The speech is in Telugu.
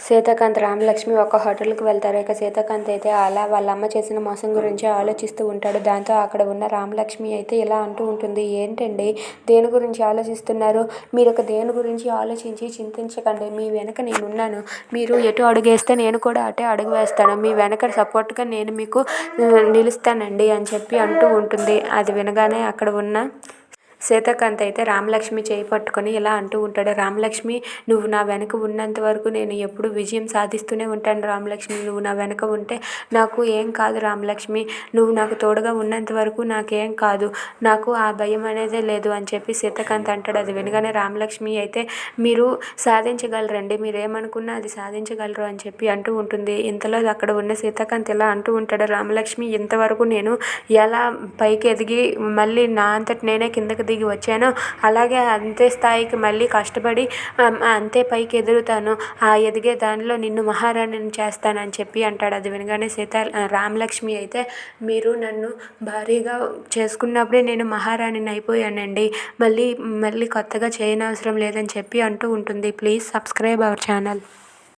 సీతాకాంత్, రామలక్ష్మి ఒక హోటల్కి వెళ్తారు. ఇక సీతాకాంత్ అయితే అలా వాళ్ళ అమ్మ చేసిన మోసం గురించి ఆలోచిస్తూ ఉంటాడు. దాంతో అక్కడ ఉన్న రామలక్ష్మి అయితే ఇలా అంటూ ఉంటుంది, ఏంటండి దేని గురించి ఆలోచిస్తున్నారు? మీరు ఒక దేని గురించి ఆలోచించి చింతించకండి, మీ వెనక నేనున్నాను. మీరు ఎటు అడుగేస్తే నేను కూడా అటే అడుగు వేస్తాను. మీ వెనక సపోర్ట్గా నేను మీకు నిలుస్తానండి అని చెప్పి అంటూ ఉంటుంది. అది వినగానే అక్కడ ఉన్న సీతాకాంత్ అయితే రామలక్ష్మి చేయి పట్టుకొని ఇలా అంటూ ఉంటాడు, రామలక్ష్మి నువ్వు నా వెనక ఉన్నంత వరకు నేను ఎప్పుడు విజయం సాధిస్తూనే ఉంటాను. రామలక్ష్మి నువ్వు నా వెనక ఉంటే నాకు ఏం కాదు. రామలక్ష్మి నువ్వు నాకు తోడుగా ఉన్నంత వరకు నాకేం కాదు, నాకు ఆ భయం అనేదే లేదు అని చెప్పి సీతాకాంత్ అంటాడు. అది వినగానే రామలక్ష్మి అయితే మీరు సాధించగలరండి, మీరేమనుకున్నా అది సాధించగలరు అని చెప్పి అంటూ ఉంటుంది. ఇంతలో అక్కడ ఉన్న సీతాకాంత్ ఇలా అంటూ ఉంటాడు, రామలక్ష్మి ఇంతవరకు నేను ఎలా పైకి ఎదిగి మళ్ళీ నా అంతటి నేనే కిందకి దిగి వచ్చానో అలాగే అంతే స్థాయికి మళ్ళీ కష్టపడి అంతే పైకి ఎదుగుతాను. ఆ ఎదిగే దానిలో నిన్ను మహారాణిని చేస్తానని చెప్పి అంటాడు. అది వినగానే రామలక్ష్మి అయితే మీరు నన్ను భారీగా చేసుకున్నప్పుడే నేను మహారాణిని అయిపోయానండి, మళ్ళీ కొత్తగా చేయనవసరం లేదని చెప్పి అంటూ ఉంటుంది. Please subscribe our channel.